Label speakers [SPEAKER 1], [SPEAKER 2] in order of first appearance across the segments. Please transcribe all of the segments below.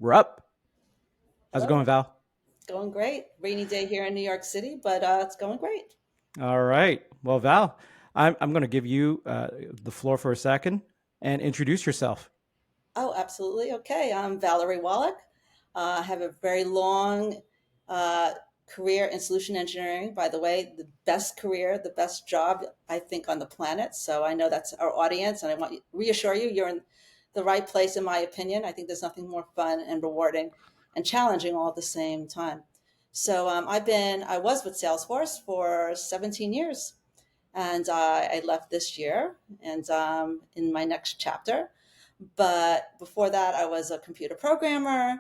[SPEAKER 1] We're up. How's it going,
[SPEAKER 2] Hello.
[SPEAKER 1] Val?
[SPEAKER 2] Going great. Rainy day here in New York City, but it's going great.
[SPEAKER 1] All right. Well, Val, I'm going to give you the floor for a second and introduce yourself.
[SPEAKER 2] Oh, absolutely. Okay. I'm Valerie Wolloch. I have a very long uh, career in solution engineering. By the way, the best career, the best job, I think, on the planet. So I know that's our audience, and I want to reassure you, you're in the right place, in my opinion. I think there's nothing more fun and rewarding and challenging all at the same time. So I was with Salesforce for 17 years, and I left this year, and in my next chapter. But before that, I was a computer programmer.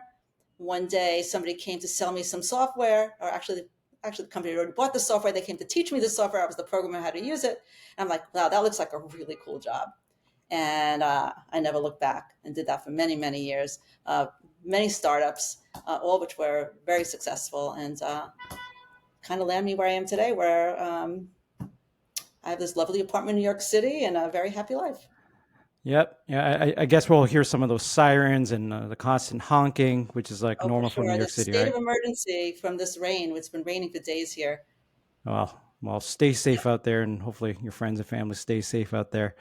[SPEAKER 2] One day, somebody came to sell me some software, or actually, the company already bought the software. They came to teach me the software. I was the programmer, how to use it. And I'm like, wow, that looks like a really cool job. And I never looked back and did that for many, many years. Many startups, all which were very successful, and kind of landed me where I am today, where I have this lovely apartment in New York City and a very happy life.
[SPEAKER 1] Yep. Yeah. I guess we'll hear some of those sirens and the constant honking, which is like
[SPEAKER 2] Oh, for
[SPEAKER 1] normal for New
[SPEAKER 2] sure.
[SPEAKER 1] York
[SPEAKER 2] The
[SPEAKER 1] City,
[SPEAKER 2] state
[SPEAKER 1] right?
[SPEAKER 2] of emergency from this rain. It's been raining for days here.
[SPEAKER 1] Well, stay
[SPEAKER 2] Yeah.
[SPEAKER 1] safe out there, and hopefully your friends and family stay safe out there.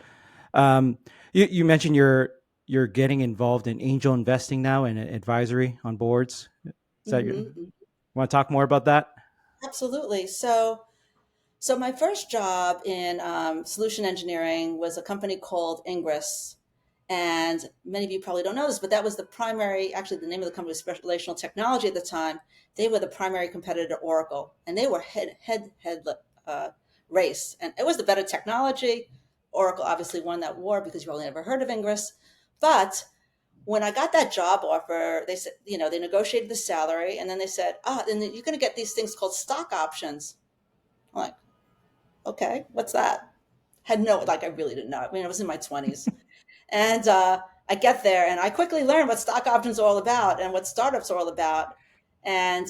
[SPEAKER 1] Um, you mentioned you're getting involved in angel investing now and advisory on boards. Is that your?
[SPEAKER 2] Hmm.
[SPEAKER 1] Want to talk more about that?
[SPEAKER 2] Absolutely. So my first job in solution engineering was a company called Ingress. And many of you probably don't know this, but that was the primary, actually, the name of the company was Special Relational Technology at the time. They were the primary competitor to Oracle, and they were head race. And it was the better technology. Oracle obviously won that war because you probably never heard of Ingress. But when I got that job offer, they said, they negotiated the salary, and then they said, and then you're going to get these things called stock options. I'm like, okay, what's that? Had no, like, I really didn't know. I mean, I was in my 20s. And I get there and I quickly learned what stock options are all about and what startups are all about. And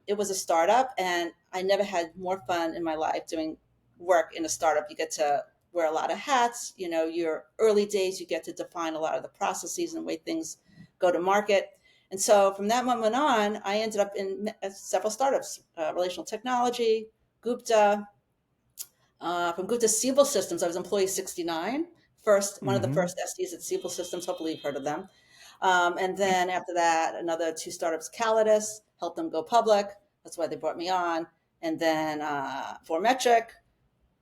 [SPEAKER 2] it was a startup, and I never had more fun in my life doing work in a startup. You get to wear a lot of hats. Your early days, you get to define a lot of the processes and the way things go to market. And so from that moment on, I ended up in several startups, relational technology, Gupta, from Gupta Siebel Systems. I was employee 69, one of the
[SPEAKER 1] Mm-hmm.
[SPEAKER 2] first SDs at Siebel Systems. Hopefully you've heard of them. And then after that, another two startups, Calidus, helped them go public. That's why they brought me on. And then Formetric,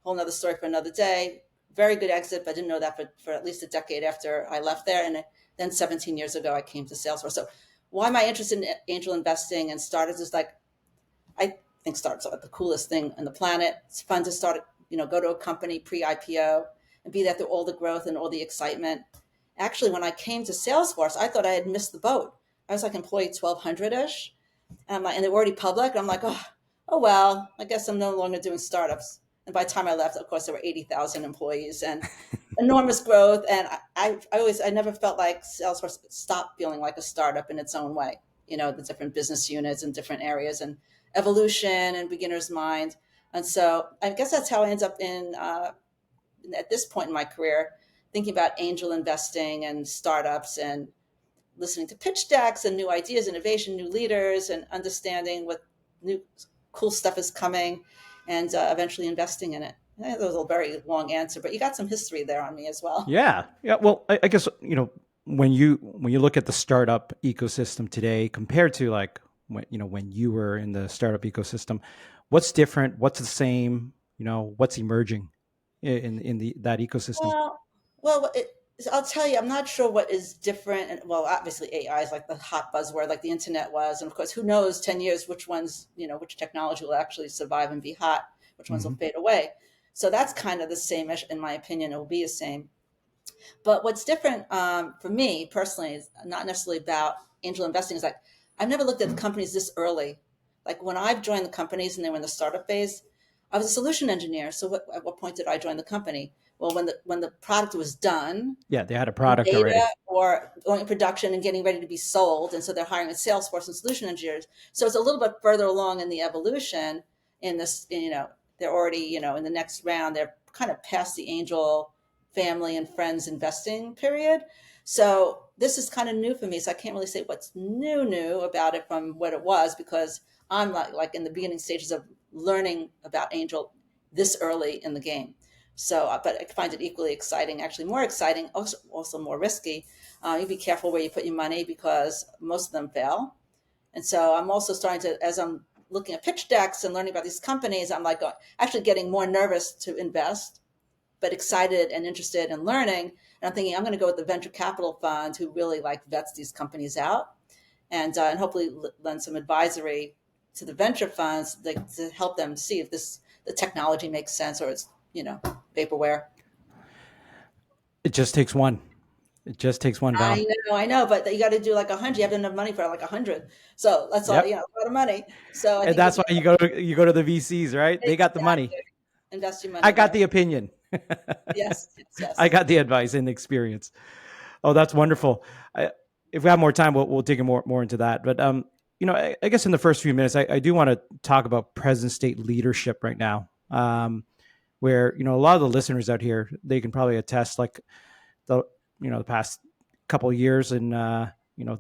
[SPEAKER 2] whole nother story for another day. Very good exit, but I didn't know that for at least a decade after I left there. And then 17 years ago, I came to Salesforce. So why am I interested in angel investing and startups? Is like, I think startups are the coolest thing on the planet. It's fun to start, go to a company pre-IPO and be there through all the growth and all the excitement. Actually, when I came to Salesforce, I thought I had missed the boat. I was like employee 1200 ish, and I'm like, and they were already public. And I'm like, oh well, I guess I'm no longer doing startups. And by the time I left, of course, there were 80,000 employees and enormous growth. And I never felt like Salesforce stopped feeling like a startup in its own way. The different business units and different areas and evolution and beginner's mind. And so I guess that's how I ended up at this point in my career, thinking about angel investing and startups and listening to pitch decks and new ideas, innovation, new leaders, and understanding what new cool stuff is coming, and eventually investing in it. That was a very long answer, but you got some history there on me as well.
[SPEAKER 1] Yeah, yeah. Well, I guess when you look at the startup ecosystem today compared to like when you were in the startup ecosystem, what's different? What's the same? What's emerging in the that ecosystem?
[SPEAKER 2] Well, I'll tell you, I'm not sure what is different. And well, obviously AI is like the hot buzzword, like the internet was. And of course, who knows 10 years, which technology will actually survive and be hot, which ones will
[SPEAKER 1] Hmm.
[SPEAKER 2] fade away. So that's kind of the same, in my opinion. It will be the same. But what's different for me personally is not necessarily about angel investing. Is like I've never looked at the companies this early. Like when I've joined the companies and they were in the startup phase, I was a solution engineer. So at what point did I join the company? Well, when the product was done
[SPEAKER 1] Yeah, they had a
[SPEAKER 2] in
[SPEAKER 1] product
[SPEAKER 2] beta
[SPEAKER 1] already.
[SPEAKER 2] or going in production and getting ready to be sold, and so they're hiring a Salesforce and solution engineers. So it's a little bit further along in the evolution. In this, they're already in the next round. They're kind of past the angel family and friends investing period. So this is kind of new for me, so I can't really say what's new about it from what it was, because I'm like in the beginning stages of learning about Angel this early in the game. So, but I find it equally exciting, actually more exciting, also more risky. You be careful where you put your money because most of them fail. And so I'm also starting to, as I'm looking at pitch decks and learning about these companies, I'm like actually getting more nervous to invest, but excited and interested in learning. And I'm thinking I'm going to go with the venture capital fund who really like vets these companies out, and hopefully lend some advisory to the venture funds to help them see if the technology makes sense or it's vaporware.
[SPEAKER 1] It just takes one. It just takes one, Val.
[SPEAKER 2] I know, but you got to do like 100. You have enough money for like 100, so that's all.
[SPEAKER 1] Yep.
[SPEAKER 2] A lot of money. So I
[SPEAKER 1] And
[SPEAKER 2] think
[SPEAKER 1] that's why you go to the VCs, right? They got the money.
[SPEAKER 2] exactly invest your
[SPEAKER 1] I
[SPEAKER 2] money
[SPEAKER 1] got
[SPEAKER 2] there.
[SPEAKER 1] the opinion.
[SPEAKER 2] Yes, yes,
[SPEAKER 1] I
[SPEAKER 2] yes.
[SPEAKER 1] got the advice and the experience. Oh, that's wonderful. If we have more time, we'll dig in more into that. But I guess in the first few minutes, I do want to talk about present state leadership right now, where a lot of the listeners out here, they can probably attest, like the the past couple of years, and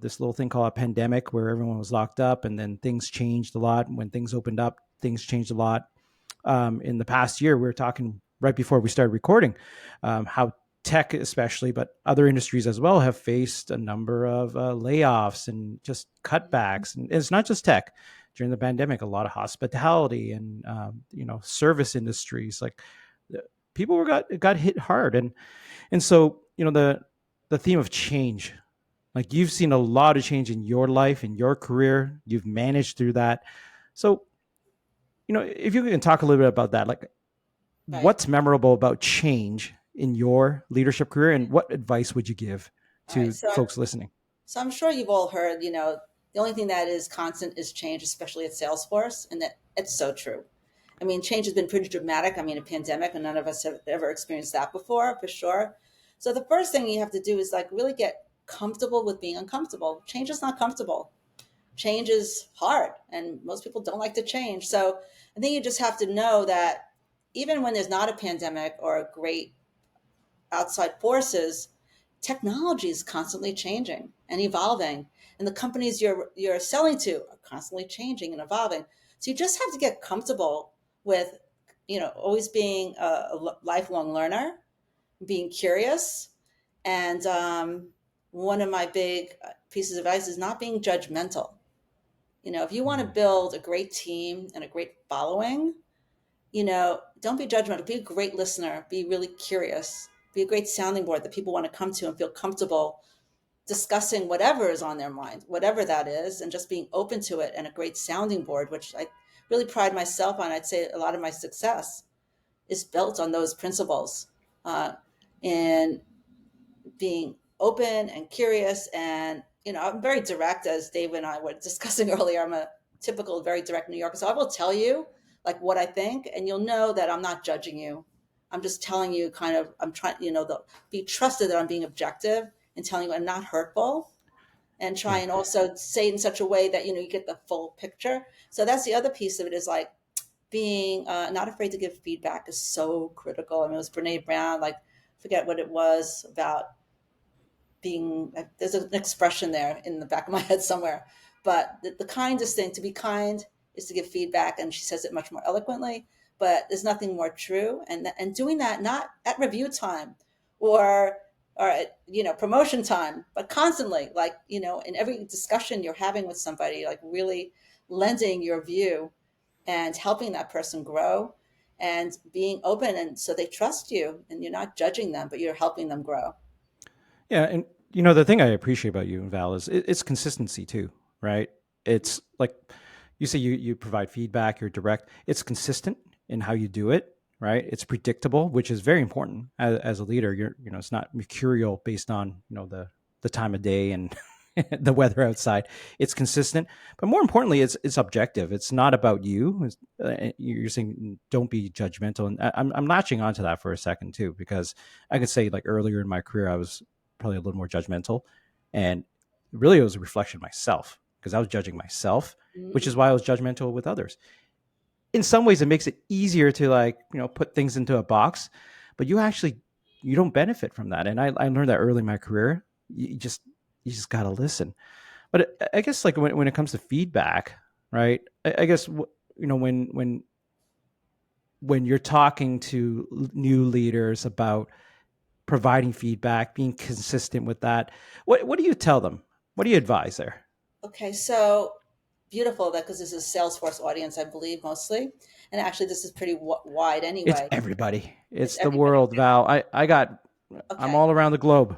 [SPEAKER 1] this little thing called a pandemic, where everyone was locked up, and then things changed a lot. When things opened up, things changed a lot. In the past year, we were talking right before we started recording, how tech especially, but other industries as well, have faced a number of layoffs and just cutbacks. And it's not just tech. During the pandemic, a lot of hospitality and service industries, like people got hit hard. And so the theme of change, like you've seen a lot of change in your life, in your career, you've managed through that. So if you can talk a little bit about that, like
[SPEAKER 2] Right.
[SPEAKER 1] what's memorable about change in your leadership career, and what advice would you give
[SPEAKER 2] All right.
[SPEAKER 1] to folks listening?
[SPEAKER 2] So I'm sure you've all heard, the only thing that is constant is change, especially at Salesforce, and that it's so true. I mean, change has been pretty dramatic. I mean, a pandemic, and none of us have ever experienced that before, for sure. So the first thing you have to do is like really get comfortable with being uncomfortable. Change is not comfortable. Change is hard, and most people don't like to change. So I think you just have to know that even when there's not a pandemic or a great outside forces, technology is constantly changing and evolving, and the companies you're selling to are constantly changing and evolving. So you just have to get comfortable with, always being a lifelong learner, being curious, and one of my big pieces of advice is not being judgmental. If you want to
[SPEAKER 1] Mm.
[SPEAKER 2] build a great team and a great following, don't be judgmental. Be a great listener. Be really curious. Be a great sounding board that people want to come to and feel comfortable discussing whatever is on their mind, whatever that is, and just being open to it, and a great sounding board, which I really pride myself on. I'd say a lot of my success is built on those principles, and being open and curious. And I'm very direct, as Dave and I were discussing earlier. I'm a typical very direct New Yorker, so I will tell you like what I think, and you'll know that I'm not judging you. I'm just telling you kind of, I'm trying, be trusted that I'm being objective and telling you I'm not hurtful, and try
[SPEAKER 1] Yeah.
[SPEAKER 2] and also say it in such a way that you get the full picture. So that's the other piece of it, is like being not afraid to give feedback is so critical. I mean, it was Brene Brown, like forget what it was about, being, there's an expression there in the back of my head somewhere, but the kindest thing to be kind is to give feedback, and she says it much more eloquently, but there's nothing more true. And doing that not at review time or at promotion time, but constantly, like in every discussion you're having with somebody, like really lending your view and helping that person grow, and being open, and so they trust you, and you're not judging them, but you're helping them grow.
[SPEAKER 1] Yeah, and the thing I appreciate about you, Val, is it's consistency too, right? It's like you say, you provide feedback, you're direct. It's consistent in how you do it, right? It's predictable, which is very important as a leader. It's not mercurial based on the time of day and the weather outside. It's consistent, but more importantly, it's objective. It's not about you. You're saying don't be judgmental, and I'm latching onto that for a second too, because I could say like earlier in my career, I was probably a little more judgmental, and really it was a reflection of myself, because I was judging myself, which is
[SPEAKER 2] Mm-hmm.
[SPEAKER 1] why I was judgmental with others. In some ways, it makes it easier to like put things into a box, but you don't benefit from that. And I learned that early in my career. You just just got to listen. But I guess like when it comes to feedback, right? I guess when you're talking to new leaders about providing feedback, being consistent with that, what do you tell them? What do you advise there?
[SPEAKER 2] Okay, so beautiful that because this is a Salesforce audience, I believe mostly, and actually this is pretty wide
[SPEAKER 1] It's
[SPEAKER 2] anyway.
[SPEAKER 1] everybody.
[SPEAKER 2] It's
[SPEAKER 1] It's the
[SPEAKER 2] everybody.
[SPEAKER 1] world, Val. I'm
[SPEAKER 2] Okay,
[SPEAKER 1] all around the globe,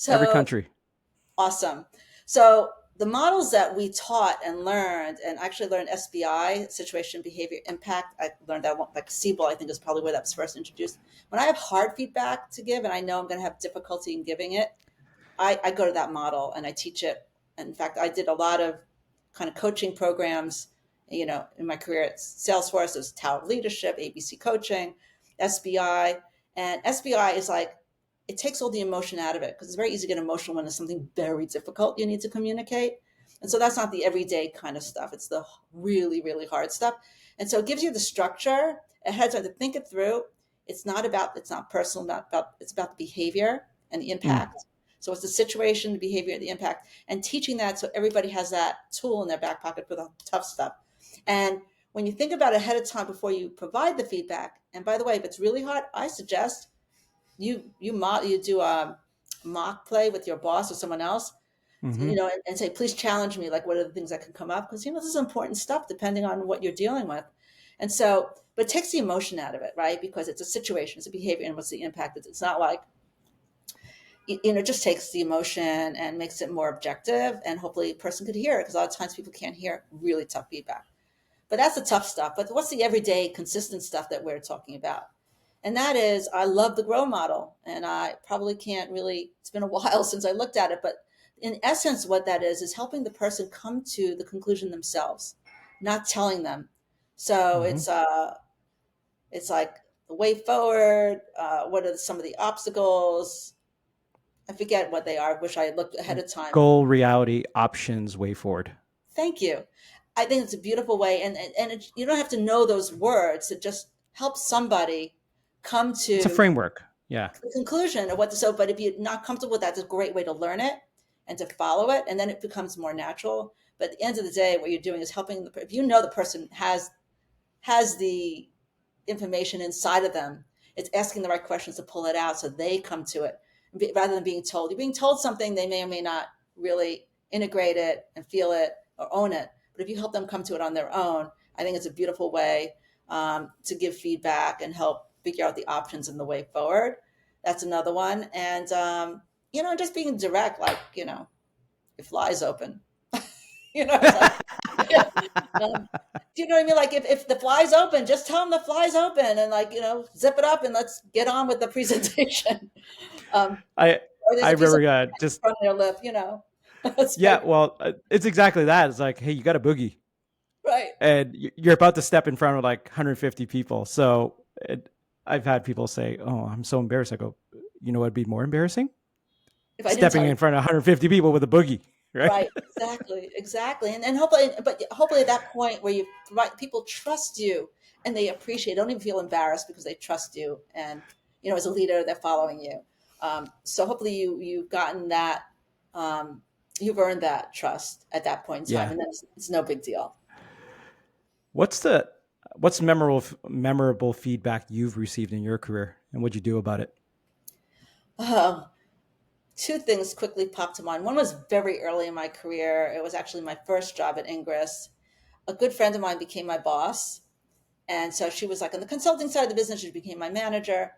[SPEAKER 1] every
[SPEAKER 2] so
[SPEAKER 1] country.
[SPEAKER 2] awesome. So the models that we taught and learned, and actually learned SBI, situation, behavior, impact. I learned that one, like CBOL, I think is probably where that was first introduced. When I have hard feedback to give, and I know I'm going to have difficulty in giving it, I go to that model and I teach it. In fact, I did a lot of kind of coaching programs, in my career at Salesforce. There's Tower of Leadership, ABC Coaching, SBI. And SBI is like, it takes all the emotion out of it because it's very easy to get emotional when there's something very difficult you need to communicate. And so that's not the everyday kind of stuff. It's the really, really hard stuff. And so it gives you the structure ahead of time to think it through. It's not personal, not about, it's about the behavior and the
[SPEAKER 1] Mm.
[SPEAKER 2] impact. So it's the situation, the behavior, the impact, and teaching that so everybody has that tool in their back pocket for the tough stuff. And when you think about it ahead of time before you provide the feedback, and by the way, if it's really hard, I suggest you do a mock play with your boss or someone else,
[SPEAKER 1] Hmm.
[SPEAKER 2] and say, please challenge me. Like, what are the things that can come up? Because this is important stuff depending on what you're dealing with. And so, but it takes the emotion out of it, right? Because it's a situation, it's a behavior, and what's the impact? It's not like it just takes the emotion and makes it more objective, and hopefully a person could hear it because a lot of times people can't hear really tough feedback. But that's the tough stuff. But what's the everyday consistent stuff that we're talking about? And that is, I love the grow model, and I probably can't really, it's been a while since I looked at it, but in essence what that is helping the person come to the conclusion themselves, not telling them. So
[SPEAKER 1] Hmm.
[SPEAKER 2] it's like the way forward, what are some of the obstacles? I forget what they are. I wish I had looked ahead of time.
[SPEAKER 1] Goal, reality, options, way forward.
[SPEAKER 2] Thank you. I think it's a beautiful way, and you don't have to know those words. It just helps somebody come
[SPEAKER 1] It's a
[SPEAKER 2] to
[SPEAKER 1] framework. Yeah.
[SPEAKER 2] the conclusion of what to. So, but if you're not comfortable with that, it's a great way to learn it and to follow it, and then it becomes more natural. But at the end of the day, what you're doing is helping the. If you know the person has the information inside of them, it's asking the right questions to pull it out so they come to it rather than being told. You're being told something, they may or may not really integrate it and feel it or own it. But if you help them come to it on their own, I think it's a beautiful way to give feedback and help figure out the options and the way forward. That's another one. And, just being direct, like, it flies open. It's like, do you know what I mean? Like if the fly's open, just tell them the fly's open and like, zip it up and let's get on with the presentation. Um,
[SPEAKER 1] I
[SPEAKER 2] or there's
[SPEAKER 1] I
[SPEAKER 2] a piece of
[SPEAKER 1] remember
[SPEAKER 2] in
[SPEAKER 1] just
[SPEAKER 2] front of their lip. It's
[SPEAKER 1] yeah.
[SPEAKER 2] like,
[SPEAKER 1] Well, it's exactly that. It's like, hey, you got a boogie,
[SPEAKER 2] right.
[SPEAKER 1] and you're about to step in front of like 150 people. So I've had people say, "Oh, I'm so embarrassed." I go, "You know what'd be more embarrassing?
[SPEAKER 2] If I didn't
[SPEAKER 1] Stepping
[SPEAKER 2] tell you.
[SPEAKER 1] in front of 150 people with a boogie, right?"
[SPEAKER 2] Right, exactly, exactly. And hopefully, but hopefully at that point where right, people trust you and they appreciate, don't even feel embarrassed because they trust you. And, as a leader, they're following you. So hopefully you've gotten that, you've earned that trust at that point in time.
[SPEAKER 1] Yeah.
[SPEAKER 2] And then it's no big deal.
[SPEAKER 1] What's the what's memorable feedback you've received in your career, and what'd you do about it?
[SPEAKER 2] Um, Two things quickly popped to mind. One was very early in my career. It was actually my first job at Ingress. A good friend of mine became my boss. And so she was like on the consulting side of the business, she became my manager,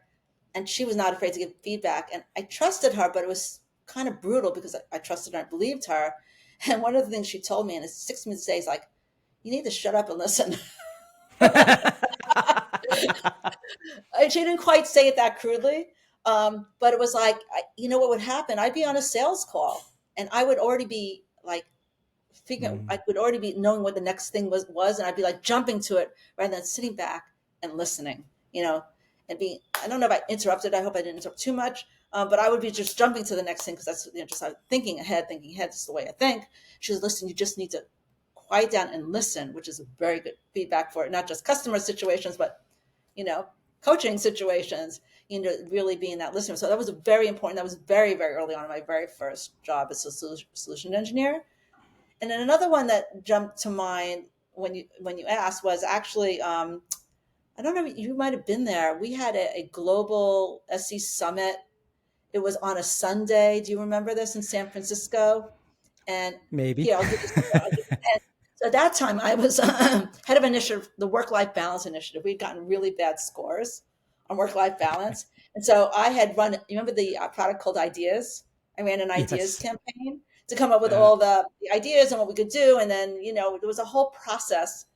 [SPEAKER 2] and she was not afraid to give feedback. And I trusted her, but it was kind of brutal because I trusted her, I believed her. And one of the things she told me, and it's 6 minutes a day, is like, you need to shut up and listen. And she didn't quite say it that crudely, but it was like, what would happen? I'd be on a sales call, and I would already be like, I
[SPEAKER 1] Mm.
[SPEAKER 2] would already be knowing what the next thing was, and I'd be like jumping to it rather than sitting back and listening, and being. I don't know if I interrupted. I hope I didn't interrupt too much, but I would be just jumping to the next thing because that's just thinking ahead. Thinking ahead is the way I think. She was, listen, you just need to quiet down and listen, which is a very good feedback for it, not just customer situations, but you know, coaching situations. really being that listener. So that was very important. That was very, very early on in my very first job as a solution engineer. And then another one that jumped to mind when you asked was actually, I don't know, you might have been there. We had a global SC summit. It was on a Sunday. Do you remember this in San Francisco? And
[SPEAKER 1] Maybe.
[SPEAKER 2] here, I'll give you some. And so at that time, I was head of initiative, the work-life balance initiative. We'd gotten really bad scores on work-life balance, and so I had run. You remember the product called Ideas? I ran an ideas
[SPEAKER 1] Yes.
[SPEAKER 2] campaign to come up with all the ideas and what we could do, and then there was a whole process,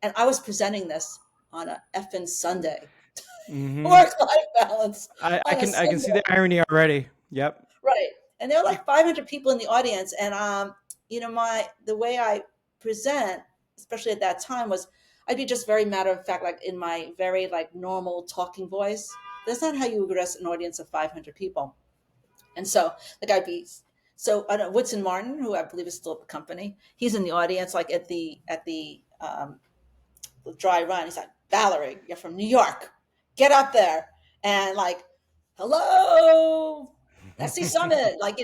[SPEAKER 2] and I was presenting this on a effing Sunday,
[SPEAKER 1] Hmm.
[SPEAKER 2] work-life balance
[SPEAKER 1] I
[SPEAKER 2] on a
[SPEAKER 1] can I can see
[SPEAKER 2] Sunday.
[SPEAKER 1] the irony already. Yep.
[SPEAKER 2] Right. And there were like 500 people in the audience. And, the way I present, especially at that time, was I'd be just very matter of fact, like in my very like normal talking voice. That's not how you address an audience of 500 people. And so like I don't know, Woodson Martin, who I believe is still at the company, he's in the audience, like at the dry run. He's like, Valerie, you're from New York. Get up there. And like, hello, SC Summit. Like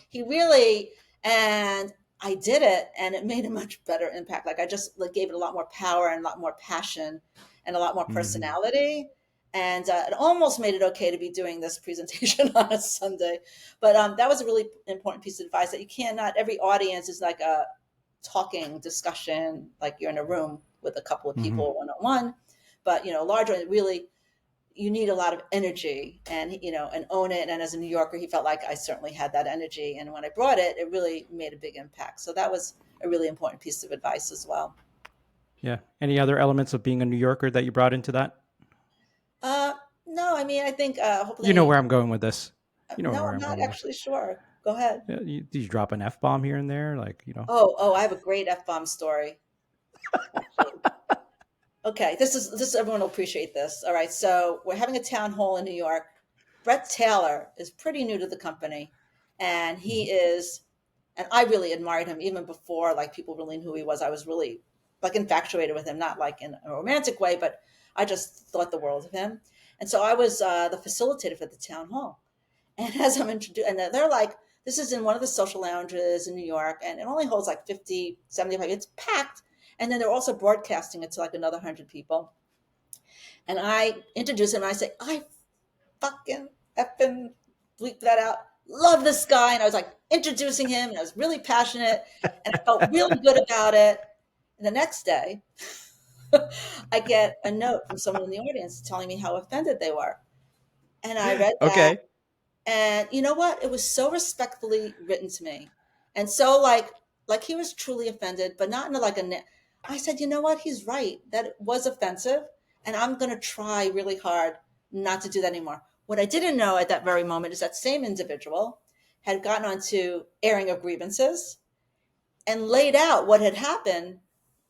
[SPEAKER 2] he really, and I did it and it made a much better impact. Like I just like, gave it a lot more power and a lot more passion and a lot more
[SPEAKER 1] Hmm.
[SPEAKER 2] personality. And it almost made it okay to be doing this presentation on a Sunday. But that was a really important piece of advice that you cannot, every audience is like a talking discussion, like you're in a room with a couple of
[SPEAKER 1] Hmm.
[SPEAKER 2] people one on one. But larger, really, you need a lot of energy and own it. And as a New Yorker, he felt like I certainly had that energy. And when I brought it, it really made a big impact. So that was a really important piece of advice as well.
[SPEAKER 1] Yeah. Any other elements of being a New Yorker that you brought into that?
[SPEAKER 2] Uh, no, I mean, I think
[SPEAKER 1] You know
[SPEAKER 2] hopefully,
[SPEAKER 1] where I'm going with this. You know
[SPEAKER 2] no,
[SPEAKER 1] where
[SPEAKER 2] I'm
[SPEAKER 1] I'm
[SPEAKER 2] not
[SPEAKER 1] going with this.
[SPEAKER 2] actually sure. Go ahead.
[SPEAKER 1] Yeah, do you drop an F bomb here and there? Like,
[SPEAKER 2] Oh, I have a great F bomb story, actually. Okay, this everyone will appreciate this. All right, so we're having a town hall in New York. Brett Taylor is pretty new to the company, and he is, and I really admired him even before like people really knew who he was. I was really like infatuated with him, not like in a romantic way, but I just thought the world of him. And so I was the facilitator for the town hall. And as I'm introduced, and they're like, this is in one of the social lounges in New York, and it only holds like 50, 75. It's packed. And then they're also broadcasting it to like another 100 people. And I introduce him and I say, I fucking effing bleep that out. Love this guy. And I was like introducing him and I was really passionate and I felt really good about it. And the next day, I get a note from someone in the audience telling me how offended they were. And I read that.
[SPEAKER 1] Okay.
[SPEAKER 2] And you know what? It was so respectfully written to me. And so like he was truly offended, but not in like I said, you know what? He's right. That it was offensive. And I'm going to try really hard not to do that anymore. What I didn't know at that very moment is that same individual had gotten onto airing of grievances and laid out what had happened,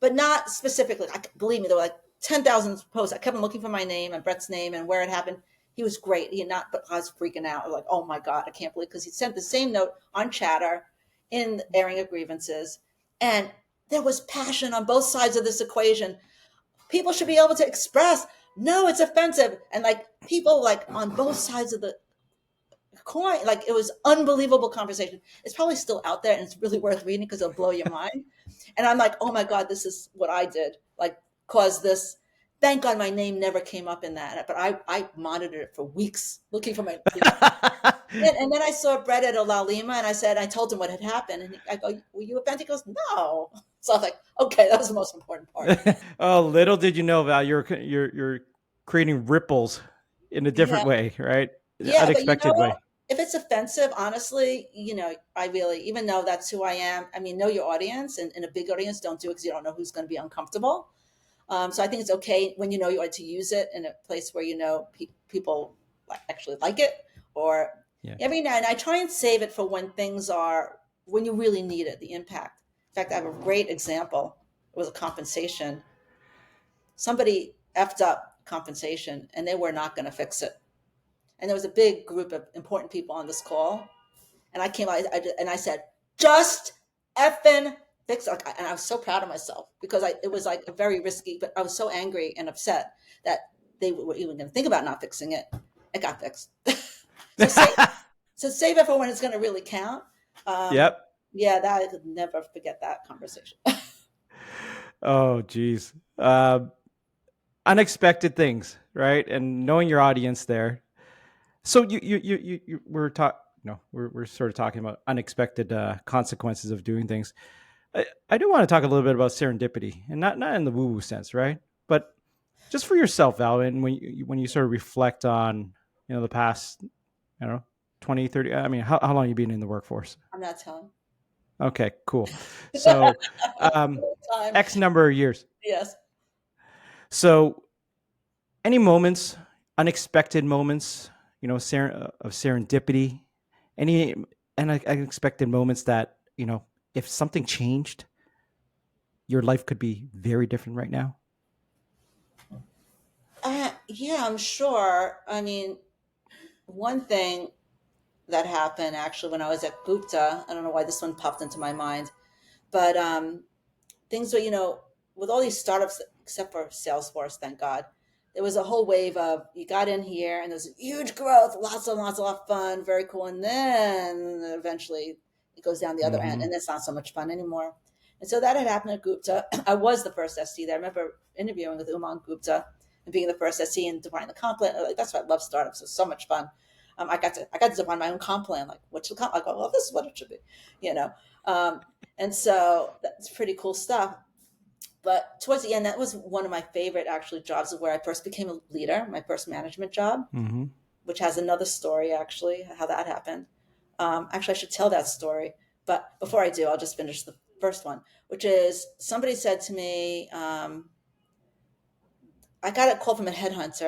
[SPEAKER 2] but not specifically. Believe me, there were like 10,000 posts. I kept on looking for my name and Brett's name and where it happened. He was great. He had not, but I was freaking out. I was like, oh my God, I can't believe, because he sent the same note on Chatter in airing of grievances. And there was passion on both sides of this equation. People should be able to express, no, it's offensive. And like people like on both sides of the coin, like it was unbelievable conversation. It's probably still out there and it's really worth reading because it'll blow your mind. And I'm like, oh my God, this is what I did. Like, cause this. Thank God my name never came up in that. But I monitored it for weeks looking for my. And then I saw Brett at La Lima and I told him what had happened. And I go, were you offended? He goes, no. So I was like, okay, that was the most important part.
[SPEAKER 1] Oh, little did you know, Val, you're creating ripples in a different
[SPEAKER 2] Yeah.
[SPEAKER 1] way, right?
[SPEAKER 2] Yeah. But you know
[SPEAKER 1] Unexpected
[SPEAKER 2] what?
[SPEAKER 1] way.
[SPEAKER 2] If it's offensive, honestly, I really, even though that's who I am, I mean, know your audience, and in a big audience, don't do it because you don't know who's going to be uncomfortable. So I think it's okay when you know you want to use it in a place where people actually like it, or
[SPEAKER 1] Yeah.
[SPEAKER 2] every now and I try and save it for when you really need it, the impact. In fact, I have a great example. It was a compensation. Somebody effed up compensation and they were not going to fix it. And there was a big group of important people on this call. And I came out and I said, just effing fix it. And I was so proud of myself because it was like a very risky, but I was so angry and upset that they were even going to think about not fixing it. it got fixed. so save, so save it for when it's going to really count. Um,
[SPEAKER 1] Yep.
[SPEAKER 2] yeah, that I could never forget that conversation.
[SPEAKER 1] Oh, geez. Unexpected things, right? And knowing your audience there. So we're we're sort of talking about unexpected consequences of doing things. I do want to talk a little bit about serendipity, and not in the woo woo sense, right? But just for yourself, Val, and when you sort of reflect on the past, 20, 30. I mean, how long have you been in the workforce?
[SPEAKER 2] I'm not telling.
[SPEAKER 1] Okay, cool. So
[SPEAKER 2] Time.
[SPEAKER 1] X number of years.
[SPEAKER 2] Yes.
[SPEAKER 1] So any moments, unexpected moments, of serendipity, any unexpected moments that, if something changed, your life could be very different right now.
[SPEAKER 2] Yeah, I'm sure. I mean, one thing that happened actually when I was at Gupta, I don't know why this one popped into my mind, but things were, with all these startups, except for Salesforce, thank God, there was a whole wave of you got in here and there's huge growth, lots and lots of fun, very cool. And then eventually it goes down the other end
[SPEAKER 1] Mm-hmm.
[SPEAKER 2] and it's not so much fun anymore. And so that had happened at Gupta. I was the first SC there. I remember interviewing with Umang Gupta and being the first SC and defining the comp plan. Like, that's why I love startups. It's so much fun. I got to define my own comp plan. Like, what's the comp? I go, well, this is what it should be, you know. Um, and so that's pretty cool stuff. But towards the end, that was one of my favorite actually jobs of where I first became a leader, my first management job,
[SPEAKER 1] Mm-hmm.
[SPEAKER 2] which has another story actually, how that happened. Actually, I should tell that story. But before I do, I'll just finish the first one, which is somebody said to me, I got a call from a headhunter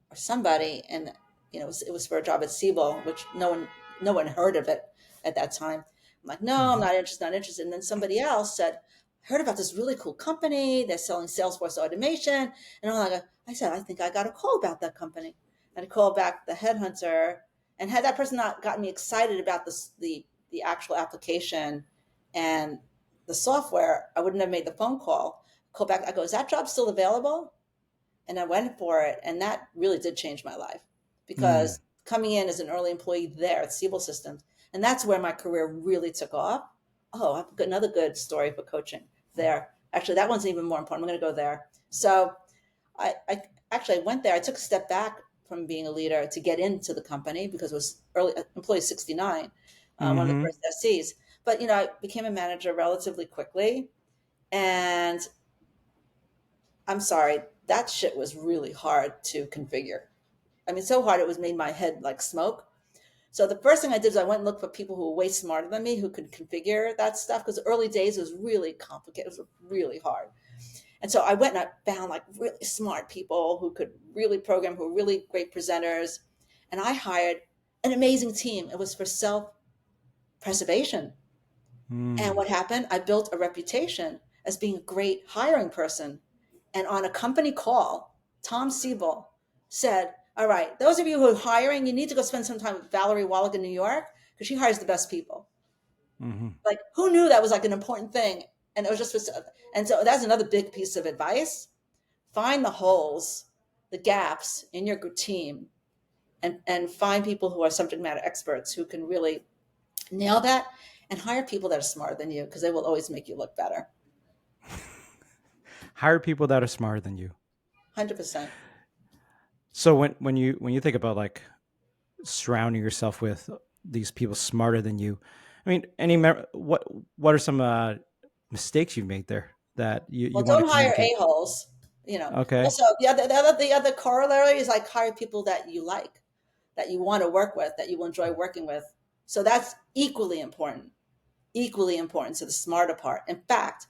[SPEAKER 2] or somebody, and it was for a job at Siebel, which no one heard of it at that time. I'm like, no, I'm
[SPEAKER 1] Mm-hmm.
[SPEAKER 2] not interested, not interested. And then somebody else said, I heard about this really cool company. They're selling Salesforce automation. And I said, I think I got a call about that company. And I called back the headhunter. And had that person not gotten me excited about the actual application and the software, I wouldn't have made the phone call. Call back. I go, is that job still available? And I went for it. And that really did change my life
[SPEAKER 1] Mm.
[SPEAKER 2] because coming in as an early employee there at Siebel Systems, and that's where my career really took off. Oh, I've got another good story for coaching there. Actually, that one's even more important. I'm going to go there. So I actually went there. I took a step back from being a leader to get into the company because it was early employee 69, one of the
[SPEAKER 1] Mm-hmm.
[SPEAKER 2] first SCs. But I became a manager relatively quickly, and I'm sorry, that shit was really hard to configure. I mean, so hard it was made my head like smoke. So the first thing I did is I went and looked for people who were way smarter than me who could configure that stuff because early days it was really complicated. It was really hard. And so I went and I found like really smart people who could really program, who were really great presenters. And I hired an amazing team. It was for self preservation. And
[SPEAKER 1] Mm.
[SPEAKER 2] what happened? I built a reputation as being a great hiring person. And on a company call, Tom Siebel said, all right, those of you who are hiring, you need to go spend some time with Valerie Wolloch in New York because she hires the best people.
[SPEAKER 1] Mm-hmm.
[SPEAKER 2] Like, who knew that was like an important thing? And it was just, and so that's another big piece of advice. Find the holes, the gaps in your team, and find people who are subject matter experts who can really nail that and hire people that are smarter than you because they will always make you look better.
[SPEAKER 1] Hire people that are smarter than you.
[SPEAKER 2] 100%.
[SPEAKER 1] So when you think about like surrounding yourself with these people smarter than you, I mean, what are some mistakes you've made there that you
[SPEAKER 2] Well,
[SPEAKER 1] want to
[SPEAKER 2] don't hire
[SPEAKER 1] communicate?
[SPEAKER 2] a-holes.
[SPEAKER 1] Okay.
[SPEAKER 2] Also the other corollary is like hire people that you like, that you want to work with, that you will enjoy working with. So that's equally important to the smarter part. In fact,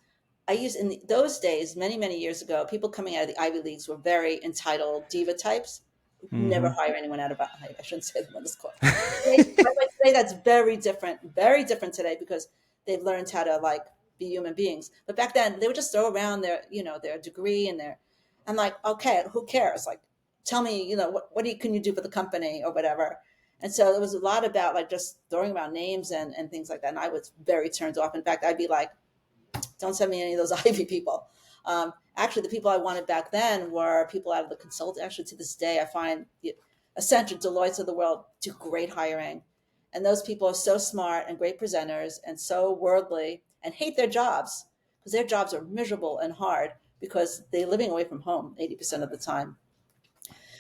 [SPEAKER 2] I used in those days, many, many years ago, people coming out of the Ivy Leagues were very entitled diva types. Never
[SPEAKER 1] Mm-hmm.
[SPEAKER 2] hire anyone out of I shouldn't say them on this call. I would say that's very different today because they've learned how to like be human beings. But back then they would just throw around their degree and I'm like, okay, who cares? Like, tell me, what can you do for the company or whatever. And so there was a lot about like just throwing around names and things like that. And I was very turned off. In fact, I'd be like, don't send me any of those Ivy people. Actually, the people I wanted back then were people out of the consult. Actually, to this day, I find Accenture, Deloitte of the world do great hiring. And those people are so smart and great presenters and so worldly and hate their jobs because their jobs are miserable and hard because they're living away from home 80% of the time.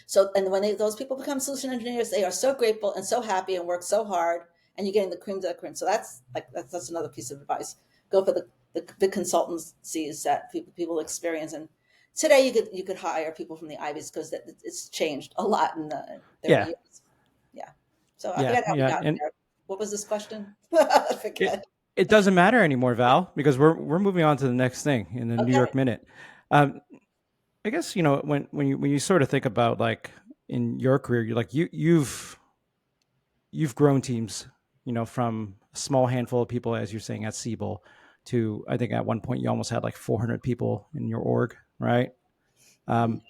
[SPEAKER 2] So, and when those people become solution engineers, they are so grateful and so happy and work so hard, and you're getting the cream de la cream. So that's another piece of advice. Go for the consultancies that people experience. And today you could hire people from the Ivies because it's changed a lot in the 30
[SPEAKER 1] Yeah.
[SPEAKER 2] years. Yeah. So I
[SPEAKER 1] Yeah.
[SPEAKER 2] forget how we
[SPEAKER 1] Yeah.
[SPEAKER 2] got
[SPEAKER 1] And
[SPEAKER 2] there. What was this question? I
[SPEAKER 1] it,
[SPEAKER 2] forget.
[SPEAKER 1] it doesn't matter anymore, Val, because we're moving on to the next thing in the New
[SPEAKER 2] Okay.
[SPEAKER 1] York Minute. Um, I guess, when you sort of think about like in your career, you're like you've grown teams, from a small handful of people, as you're saying at Siebel, to I think at one point you almost had like 400 people in your org, right?
[SPEAKER 2] Mhm.
[SPEAKER 1] Um,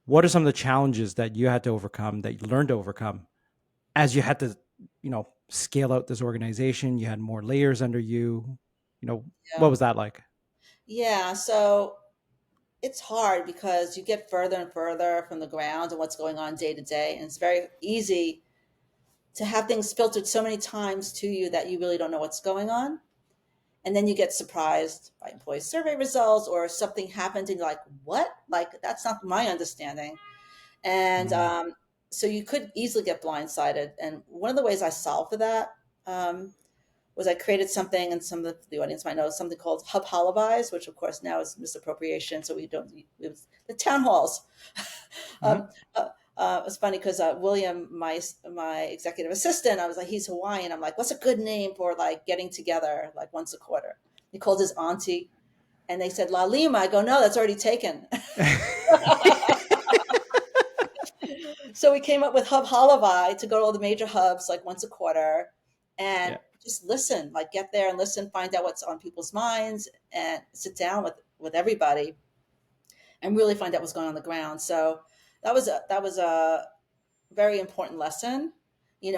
[SPEAKER 1] what are some of the challenges that you had to overcome, that you learned to overcome as you had to, scale out this organization? You had more layers under you. What
[SPEAKER 2] Yeah.
[SPEAKER 1] was that like?
[SPEAKER 2] Yeah. So it's hard because you get further and further from the ground and what's going on day to day. And it's very easy to have things filtered so many times to you that you really don't know what's going on. And then you get surprised by employee survey results or something happened and you're like, what? Like, that's not my understanding. And
[SPEAKER 1] Mm,
[SPEAKER 2] so you could easily get blindsided. And one of the ways I solved for that um, was I created something, and some of the audience might know, something called Hub Holibize, which of course now is misappropriation. So we don't, it was the town halls.
[SPEAKER 1] mhm.
[SPEAKER 2] um, it's funny because William, my executive assistant, I was like, he's Hawaiian. I'm like, what's a good name for like getting together like once a quarter? He called his auntie, and they said La Lima. I go, no, that's already taken. So we came up with Hub Holiday to go to all the major hubs like once a quarter and
[SPEAKER 1] Yeah.
[SPEAKER 2] just listen, like get there and listen, find out what's on people's minds and sit down with everybody and really find out what's going on the ground. So that was a very important lesson.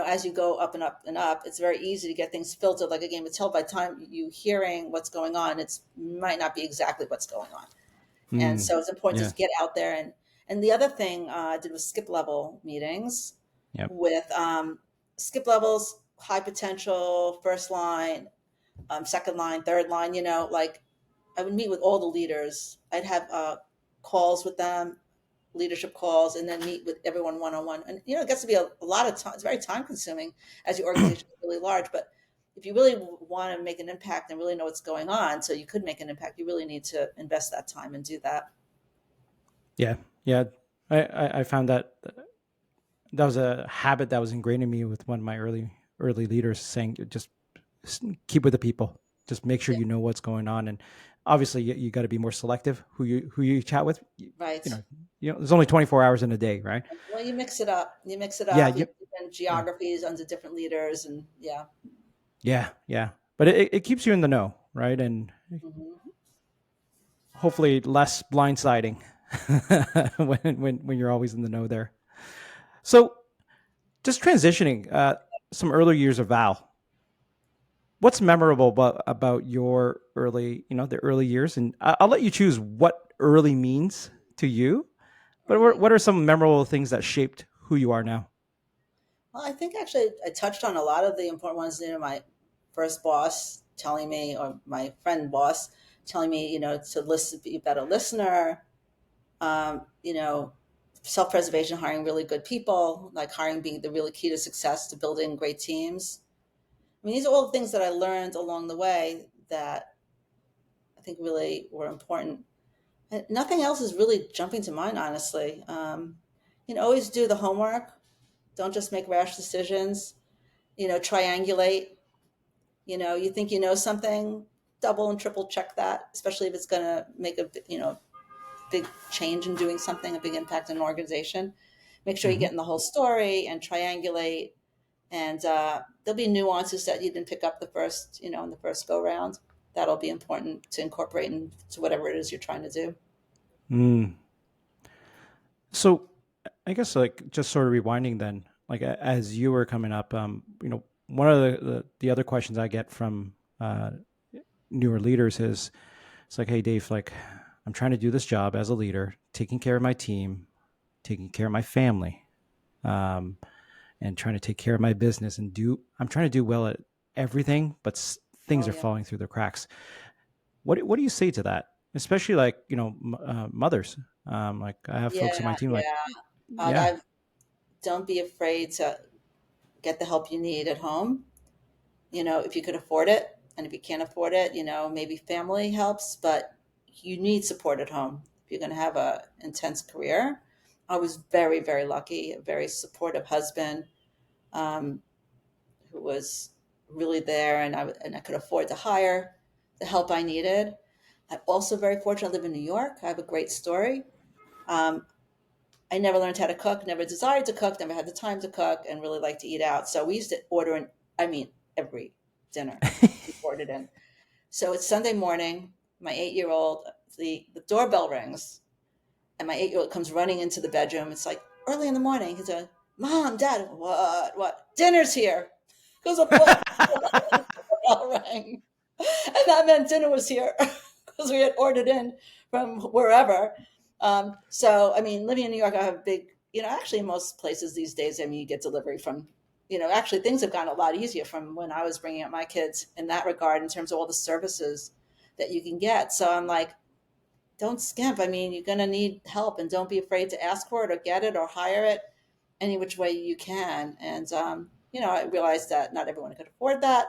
[SPEAKER 2] As you go up and up and up, it's very easy to get things filtered like a game of tell. By the time you hearing what's going on, it's might not be exactly what's going on. And
[SPEAKER 1] Mm,
[SPEAKER 2] so it's important to
[SPEAKER 1] yeah.
[SPEAKER 2] just get out there. And the other thing I did was skip level meetings
[SPEAKER 1] Yep.
[SPEAKER 2] with skip levels, high potential, first line, second line, third line. Like I would meet with all the leaders. I'd have calls with them, leadership calls, and then meet with everyone one on one. And it gets to be a lot of time. It's very time consuming as your organization is really large. But if you really want to make an impact and really know what's going on, so you could make an impact, you really need to invest that time and do that.
[SPEAKER 1] Yeah. Yeah. I found that was a habit that was ingrained in me with one of my early leaders, saying just keep with the people, just make sure
[SPEAKER 2] Yeah,
[SPEAKER 1] you know what's going on. And obviously you got to be more selective who you chat with.
[SPEAKER 2] right.
[SPEAKER 1] you know there's only 24 hours in a day, right?
[SPEAKER 2] Well, you mix it up. You mix it
[SPEAKER 1] Yeah.
[SPEAKER 2] up. You
[SPEAKER 1] You,
[SPEAKER 2] have different
[SPEAKER 1] yeah.
[SPEAKER 2] geographies under different leaders, and yeah.
[SPEAKER 1] Yeah. Yeah. But it keeps you in the know, right? And
[SPEAKER 2] Hmm.
[SPEAKER 1] hopefully less blindsiding when you're always in the know there. So just transitioning, some early years of Val. What's memorable about your the early years? And I'll let you choose what early means to you. But
[SPEAKER 2] Early.
[SPEAKER 1] what are some memorable things that shaped who you are now?
[SPEAKER 2] Well, I think actually I touched on a lot of the important ones. My first boss telling me, or my friend boss telling me, to listen, be a better listener. Um, you know, Self-preservation, hiring really good people, like hiring being the really key to success to building great teams. I mean, these are all things that I learned along the way that I think really were important. And nothing else is really jumping to mind, honestly. Always do the homework. Don't just make rash decisions. Triangulate. You think you know something, double and triple check that, especially if it's going to make a big change in doing something, a big impact in an organization. Make sure you're
[SPEAKER 1] Hmm.
[SPEAKER 2] getting the whole story and triangulate. And there'll be nuances that you didn't pick up in the first go round. That'll be important to incorporate into whatever it is you're trying to do.
[SPEAKER 1] Mm. So I guess like just sort of rewinding then, like as you were coming up, one of the other questions I get from newer leaders is, it's like, hey Dave, like I'm trying to do this job as a leader, taking care of my team, taking care of my family. um, and trying to take care of my business and I'm trying to do well at everything, but things
[SPEAKER 2] Oh
[SPEAKER 1] are
[SPEAKER 2] yeah.
[SPEAKER 1] falling through the cracks. What do you say to that? Especially like, mothers. Like I have
[SPEAKER 2] Yeah,
[SPEAKER 1] folks on my team like,
[SPEAKER 2] yeah.
[SPEAKER 1] yeah.
[SPEAKER 2] Don't be afraid to get the help you need at home. If you could afford it, and if you can't afford it, maybe family helps, but you need support at home if you're going to have a intense career. I was very, very lucky, a very supportive husband, um, who was really there, and I could afford to hire the help I needed. I'm also very fortunate. I live in New York. I have a great story. Um, I never learned how to cook, never desired to cook, never had the time to cook, and really like to eat out. So we used to order in, I mean, every dinner we ordered in. So it's Sunday morning. My 8 year old, the doorbell rings, and my 8 year old comes running into the bedroom. It's like early in the morning. He's like, "Mom, Dad, what? Dinner's here." Because a doorbell rang, and that meant dinner was here because we had ordered in from wherever. So, I mean, living in New York, I have big, actually, in most places these days, I mean, you get delivery from, actually, things have gotten a lot easier from when I was bringing up my kids in that regard in terms of all the services that you can get. So I'm like, don't skimp. I mean, you're going to need help, and don't be afraid to ask for it or get it or hire it any which way you can. And, I realized that not everyone could afford that.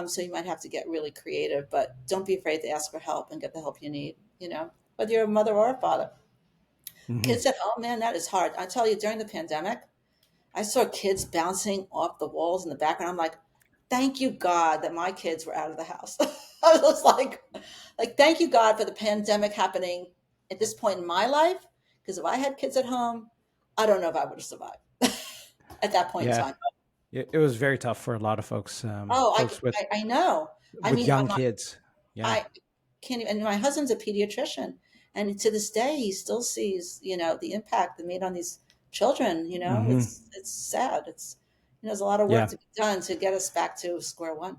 [SPEAKER 2] So you might have to get really creative, but don't be afraid to ask for help and get the help you need, whether you're a mother or a father.
[SPEAKER 1] Hmm.
[SPEAKER 2] Kids at home, man, that is hard. I tell you, during the pandemic, I saw kids bouncing off the walls in the background. I'm like, thank you, God, that my kids were out of the house. I was like, thank you, God, for the pandemic happening at this point in my life. Because if I had kids at home, I don't know if I would have survived at that point in
[SPEAKER 1] Yeah.
[SPEAKER 2] time.
[SPEAKER 1] It was very tough for a lot of folks,
[SPEAKER 2] Oh,
[SPEAKER 1] folks
[SPEAKER 2] I know. I
[SPEAKER 1] with
[SPEAKER 2] mean,
[SPEAKER 1] young kids. Yeah.
[SPEAKER 2] I can't even, and my husband's a pediatrician, and to this day, he still sees, the impact they made on these children.
[SPEAKER 1] Hmm.
[SPEAKER 2] It's sad. There's a lot of work
[SPEAKER 1] Yeah.
[SPEAKER 2] to be done to get us back to square one.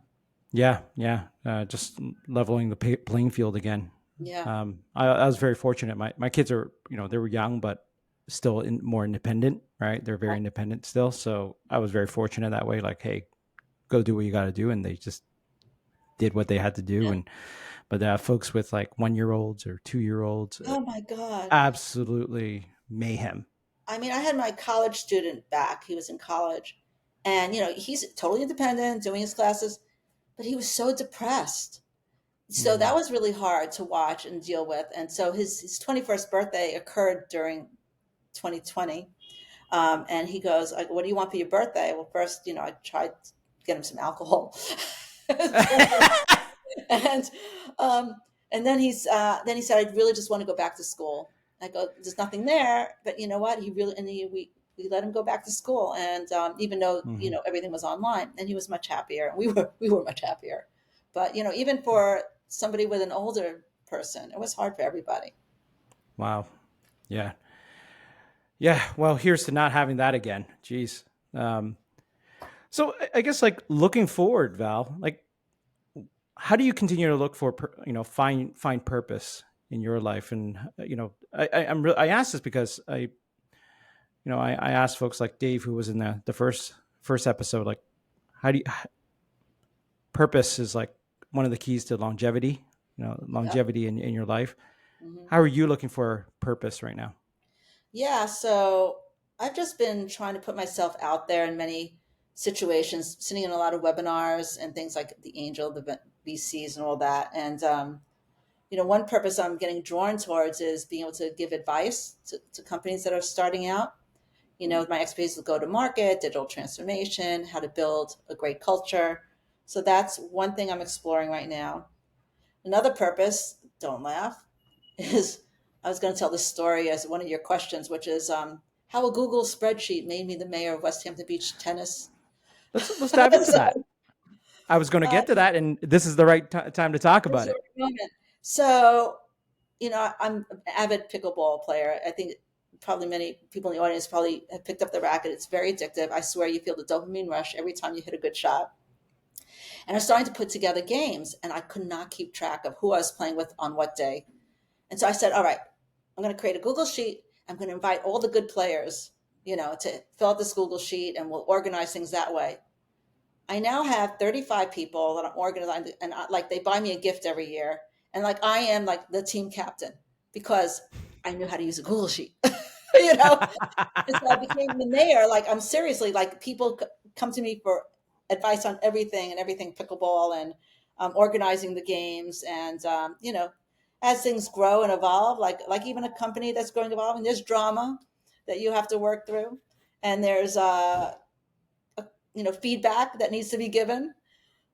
[SPEAKER 1] Yeah. Yeah. Just leveling the playing field again.
[SPEAKER 2] Yeah.
[SPEAKER 1] I was very fortunate. My kids are, they were young, but still more independent, right? They're very independent still. So I was very fortunate that way. Like, hey, go do what you got to do. And they just did what they had to do.
[SPEAKER 2] Yeah.
[SPEAKER 1] But folks with like 1 year olds or 2 year olds,
[SPEAKER 2] Oh my God.
[SPEAKER 1] absolutely mayhem.
[SPEAKER 2] I mean, I had my college student back. He was in college, and he's totally independent, doing his classes, but he was so depressed. So that
[SPEAKER 1] Mm.
[SPEAKER 2] was really hard to watch and deal with. And so his 21st birthday occurred during 2020. And he goes, like, "What do you want for your birthday?" Well, first, I tried to get him some alcohol. and um, and then he said, "I really just want to go back to school." I go, "There's nothing there, but you know what? He really," and we let him go back to school, and even though
[SPEAKER 1] Hmm.
[SPEAKER 2] everything was online, and he was much happier. We were much happier, but even for somebody with an older person, it was hard for everybody.
[SPEAKER 1] Wow. Yeah. Yeah. Well, here's to not having that again. Jeez. Um, so I guess like looking forward, Val, like how do you continue to look for, find purpose in your life? And, I asked this because I asked folks like Dave, who was in the first episode, like, how do you, purpose is like one of the keys to longevity,
[SPEAKER 2] Yep.
[SPEAKER 1] longevity in your life.
[SPEAKER 2] Hmm.
[SPEAKER 1] How are you looking for purpose right now?
[SPEAKER 2] Yeah, so I've just been trying to put myself out there in many situations, sitting in a lot of webinars and things like the Angel, the VCs, and all that. And one purpose I'm getting drawn towards is being able to give advice to companies that are starting out. My expertise is go to market, digital transformation, how to build a great culture. So that's one thing I'm exploring right now. Another purpose, don't laugh, is I was going to tell this story as one of your questions, which is how a Google spreadsheet made me the mayor of West Hampton Beach tennis.
[SPEAKER 1] Let's dive into that. I was going to get to that, and this is the right time to talk
[SPEAKER 2] This is
[SPEAKER 1] about
[SPEAKER 2] a
[SPEAKER 1] it.
[SPEAKER 2] moment. So, I'm an avid pickleball player. I think probably many people in the audience probably have picked up the racket. It's very addictive. I swear you feel the dopamine rush every time you hit a good shot. And I was starting to put together games, and I could not keep track of who I was playing with on what day. And so I said, all right, I'm going to create a Google sheet. I'm going to invite all the good players. to fill out this Google sheet, and we'll organize things that way. I now have 35 people that I'm organizing, and like they buy me a gift every year, and like I am like the team captain because I knew how to use a Google sheet, you know. And so I became the mayor. Like I'm seriously like people come to me for advice on everything and everything pickleball and organizing the games and as things grow and evolve, like even a company that's growing and evolving, there's drama that you have to work through, and there's feedback that needs to be given.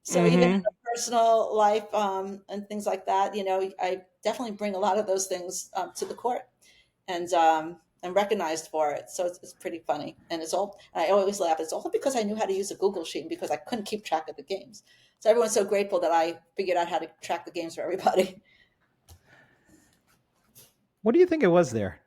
[SPEAKER 2] So even in
[SPEAKER 1] Mm-hmm.
[SPEAKER 2] the personal life and things like that, I definitely bring a lot of those things to the court, and I'm recognized for it. So it's pretty funny, and it's all. And I always laugh. It's all because I knew how to use a Google sheet and because I couldn't keep track of the games. So everyone's so grateful that I figured out how to track the games for everybody.
[SPEAKER 1] What do you think it was there?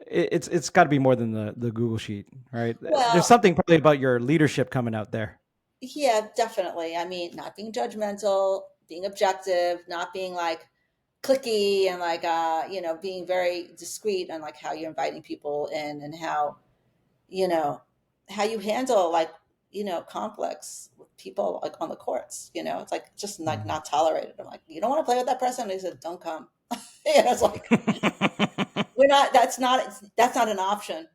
[SPEAKER 1] It's got to be more than the Google sheet, right? There's
[SPEAKER 2] Well,
[SPEAKER 1] something probably about your leadership coming out there.
[SPEAKER 2] yeah, definitely. I mean, not being judgmental, being objective, not being like clicky, and like being very discreet on like how you're inviting people in, and you know how you handle like conflicts with people like on the courts. It's like just like
[SPEAKER 1] Mhm.
[SPEAKER 2] not tolerated. I'm like, you don't want to play with that person, and they said don't come. It's like we're not that's not an option.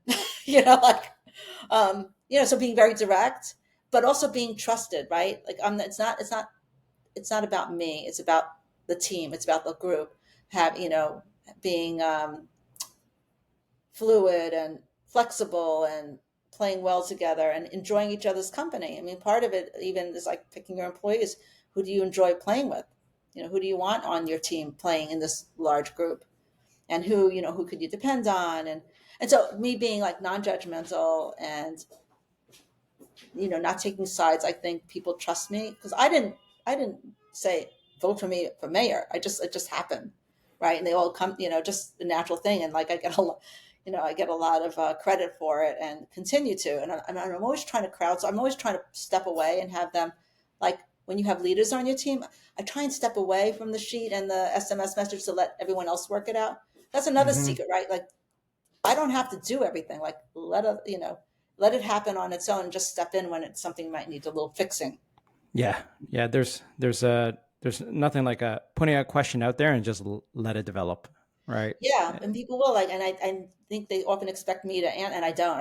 [SPEAKER 2] Like so being very direct, but also being trusted, right? Like it's not about me, it's about the team, it's about the group, have being fluid and flexible and playing well together and enjoying each other's company. I mean, part of it even is like picking your employees. Who do you enjoy playing with? Who do you want on your team playing in this large group? And who could you depend on? And so me being like non-judgmental and not taking sides, I think people trust me because I didn't say vote for me for mayor. It just happened, right? And they all come, just a natural thing. And like I get a lot of credit for it and continue to. And I'm always trying to so I'm always trying to step away and have them, like when you have leaders on your team, I try and step away from the sheet and the SMS message to let everyone else work it out. That's another
[SPEAKER 1] Hmm.
[SPEAKER 2] secret, right? Like I don't have to do everything. Like let it happen on its own and just step in when it's something might need a little fixing.
[SPEAKER 1] Yeah, yeah. There's nothing like putting a question out there and just let it develop, right?
[SPEAKER 2] Yeah, and people will like, and I think they often expect me to, and I don't.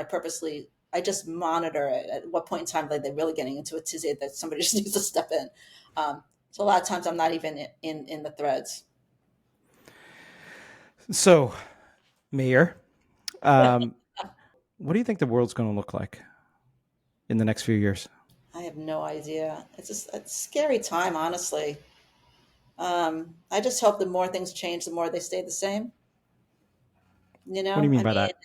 [SPEAKER 2] I just monitor it. At what point in time, like they're really getting into a tizzy that somebody just needs to step in. So a lot of times I'm not even in the threads.
[SPEAKER 1] So, Mayor, um, what do you think the world's going to look like in the next few years?
[SPEAKER 2] I have no idea. It's just a scary time, honestly. I just hope the more things change, the more they stay the same.
[SPEAKER 1] What do you mean
[SPEAKER 2] I
[SPEAKER 1] by
[SPEAKER 2] mean,
[SPEAKER 1] that?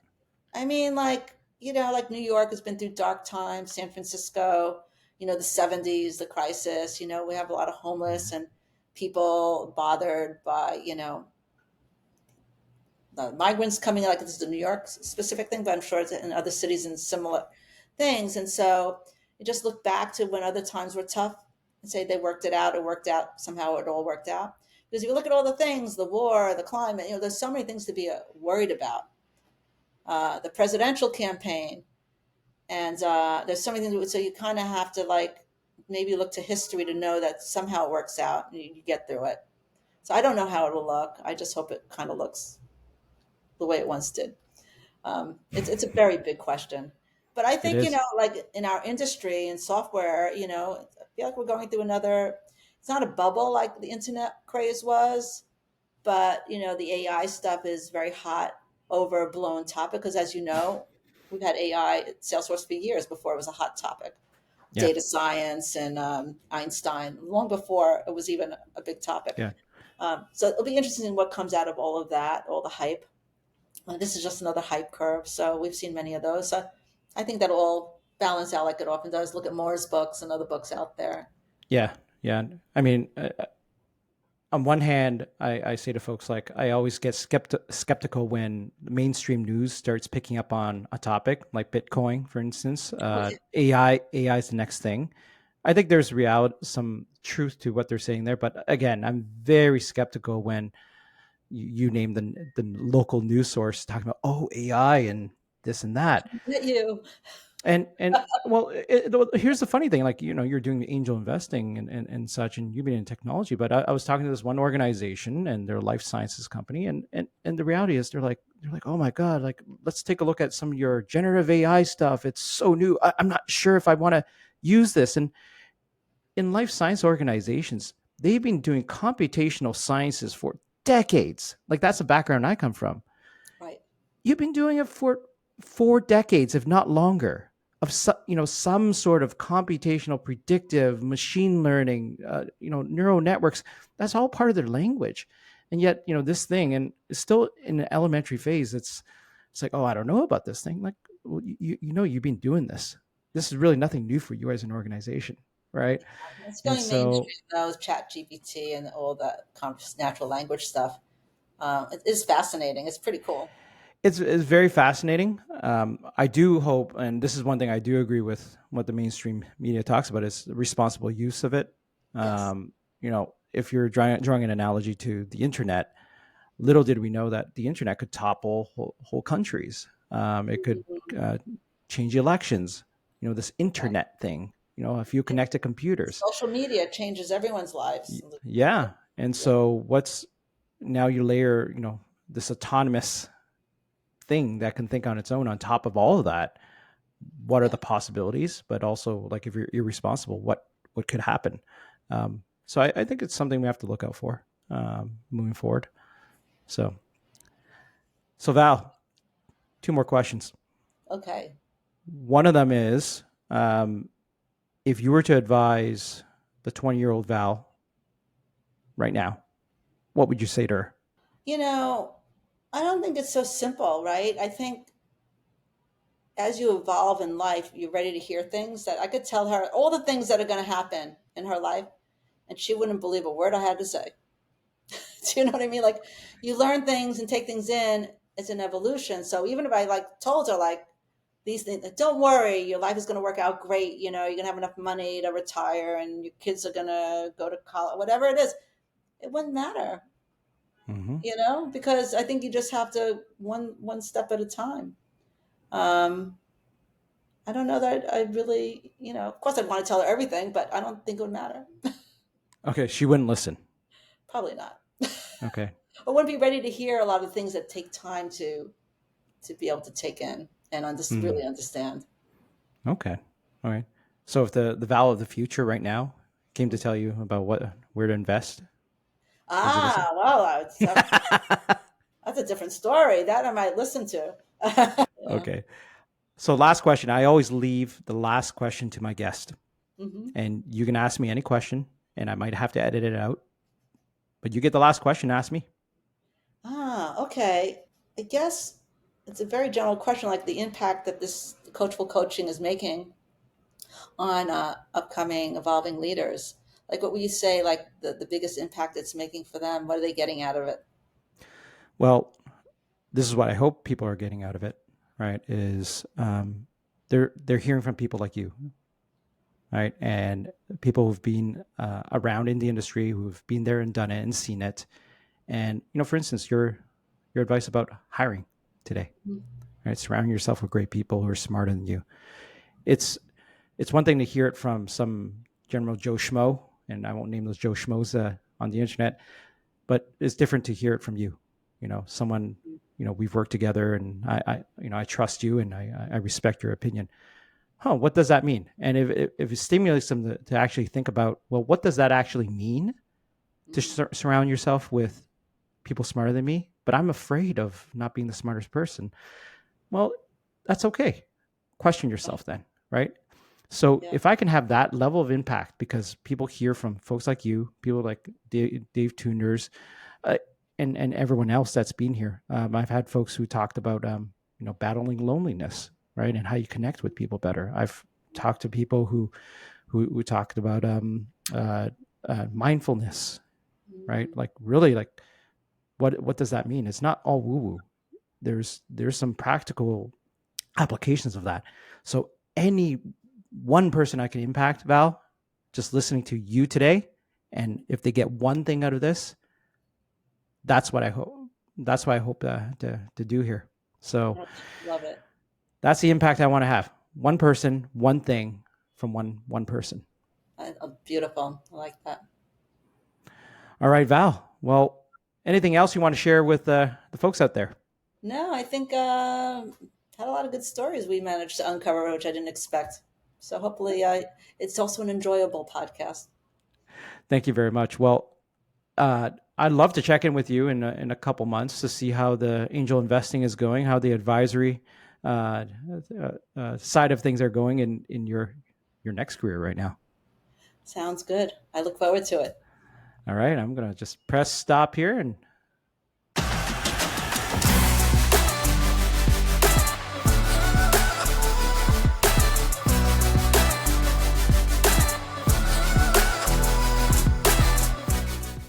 [SPEAKER 2] like, like New York has been through dark times, San Francisco, the 70s, the crisis, we have a lot of homeless and people bothered by, the migrants coming, like this is a New York specific thing, but I'm sure it's in other cities and similar things. And so you just look back to when other times were tough and say they worked it out, or worked out, somehow it all worked out. Because if you look at all the things, the war, the climate, there's so many things to be worried about. The presidential campaign, and there's so many things. So you kind of have to like maybe look to history to know that somehow it works out and you get through it. So I don't know how it will look. I just hope it kind of looks the way it once did. It's a very big question, but I
[SPEAKER 1] It
[SPEAKER 2] think
[SPEAKER 1] is.
[SPEAKER 2] like in our industry and software, I feel like we're going through another. It's not a bubble like the internet craze was, but the AI stuff is very hot, overblown topic because, as you know, we've had AI at Salesforce for years before it was a hot topic.
[SPEAKER 1] Yeah,
[SPEAKER 2] Data science and Einstein, long before it was even a big topic.
[SPEAKER 1] yeah.
[SPEAKER 2] So it'll be interesting in what comes out of all of that, all the hype. This is just another hype curve. So we've seen many of those. So I think that'll all balance out like it often does. Look at Moore's books and other books out there.
[SPEAKER 1] Yeah, yeah. I mean, on one hand, I say to folks like I always get skeptical when mainstream news starts picking up on a topic like Bitcoin, for instance.
[SPEAKER 2] Oh, yeah.
[SPEAKER 1] AI is the next thing. I think there's reality, some truth to what they're saying there, but again, I'm very skeptical when you name the local news source talking about AI and this and that.
[SPEAKER 2] Not you.
[SPEAKER 1] And well, here's the funny thing, like, you're doing angel investing and such, and you've been in technology, but I was talking to this one organization, and they're a life sciences company, and the reality is they're like, oh my God, like, let's take a look at some of your generative AI stuff. It's so new. I'm not sure if I want to use this. And in life science organizations, they've been doing computational sciences for decades. Like, that's the background I come from.
[SPEAKER 2] Right.
[SPEAKER 1] You've been doing it for 4 decades, if not longer, of some sort of computational, predictive, machine learning, neural networks. That's all part of their language, and yet, this thing, and it's still in an elementary phase. It's like, oh, I don't know about this thing. Like, well, you've been doing this. This is really nothing new for you as an organization, right?
[SPEAKER 2] It's
[SPEAKER 1] And
[SPEAKER 2] going
[SPEAKER 1] so
[SPEAKER 2] mainstream now with Chat GPT and all that natural language stuff. It is fascinating. It's pretty cool.
[SPEAKER 1] it's very fascinating. I do hope, and this is one thing I do agree with what the mainstream media talks about, is the responsible use of it.
[SPEAKER 2] Yes.
[SPEAKER 1] If you're drawing an analogy to the internet, little did we know that the internet could topple whole countries. It could
[SPEAKER 2] Mhm.
[SPEAKER 1] uh, change elections. This
[SPEAKER 2] Right.
[SPEAKER 1] internet thing. If you connect to computers,
[SPEAKER 2] Social media changes everyone's lives.
[SPEAKER 1] yeah. And
[SPEAKER 2] Yeah.
[SPEAKER 1] so what's now you layer, this autonomous thing that can think on its own on top of all of that. What are
[SPEAKER 2] Yeah.
[SPEAKER 1] the possibilities? But also, like, if you're irresponsible, what could happen? So I think it's something we have to look out for moving forward. So Val, two more questions.
[SPEAKER 2] Okay.
[SPEAKER 1] One of them is, if you were to advise the 20-year-old Val right now, what would you say to her?
[SPEAKER 2] You know, I don't think it's so simple, right? I think as you evolve in life, you're ready to hear things that I could tell her all the things that are going to happen in her life, and she wouldn't believe a word I had to say. Do you know what I mean? Like, you learn things and take things in. It's an evolution. So even if I like told her like these things, like, don't worry, your life is going to work out great. You're going to have enough money to retire, and your kids are going to go to college, whatever it is. It wouldn't matter,
[SPEAKER 1] Mm-hmm.
[SPEAKER 2] because I think you just have to one step at a time. Um, I don't know that I really, of course I'd want to tell her everything, but I don't think it would matter.
[SPEAKER 1] Okay, she wouldn't listen.
[SPEAKER 2] Probably not.
[SPEAKER 1] Okay.
[SPEAKER 2] I wouldn't be ready to hear a lot of things that take time to be able to take in and
[SPEAKER 1] Mm.
[SPEAKER 2] really understand.
[SPEAKER 1] Okay. All right. So if the Val of the future right now came to tell you about where to invest, would you listen?
[SPEAKER 2] Well, that's a different story. That I might listen to. Yeah.
[SPEAKER 1] Okay. So last question. I always leave the last question to my guest,
[SPEAKER 2] Hmm.
[SPEAKER 1] and you can ask me any question, and I might have to edit it out, but you get the last question. Ask me.
[SPEAKER 2] Okay. I guess it's a very general question, like the impact that this coachful coaching is making on upcoming evolving leaders. Like, what would you say, like the biggest impact it's making for them? What are they getting out of it?
[SPEAKER 1] Well, this is what I hope people are getting out of it. Right? Is they're hearing from people like you, right? And people who've been around in the industry, who've been there and done it and seen it. And for instance, your advice about hiring today, right? Surrounding yourself with great people who are smarter than you. It's it's one thing to hear it from some General Joe Schmo, and I won't name those Joe Schmoes on the internet, but it's different to hear it from you. Someone, we've worked together, and I trust you, and I respect your opinion. Huh? What does that mean? And if it stimulates them to actually think about, well, what does that actually mean to
[SPEAKER 2] Mm-hmm.
[SPEAKER 1] surround yourself with people smarter than me? But I'm afraid of not being the smartest person. Well, that's okay. Question yourself then, right? So
[SPEAKER 2] Yeah.
[SPEAKER 1] if I can have that level of impact, because people hear from folks like you, people like Dave Tuners, uh, and everyone else that's been here. I've had folks who talked about battling loneliness, right, and how you connect with people better. I've talked to people who talked about mindfulness, right?
[SPEAKER 2] Mm-hmm.
[SPEAKER 1] Like, really, like, what does that mean? It's not all woo woo. There's some practical applications of that. So any one person I can impact, Val, just listening to you today, and if they get one thing out of this, that's what I hope. That's what I hope to do here. So
[SPEAKER 2] Love it.
[SPEAKER 1] That's the impact I want to have. One person, one thing from one person.
[SPEAKER 2] Beautiful. I like that.
[SPEAKER 1] All right, Val. Well, anything else you want to share with the folks out there?
[SPEAKER 2] No, I think had a lot of good stories we managed to uncover, which I didn't expect. So hopefully, it's also an enjoyable podcast.
[SPEAKER 1] Thank you very much. Well, I'd love to check in with you in a couple months to see how the angel investing is going, how the advisory uh, side of things are going in your next career right now.
[SPEAKER 2] Sounds good. I look forward to it.
[SPEAKER 1] All right, I'm gonna just press stop here and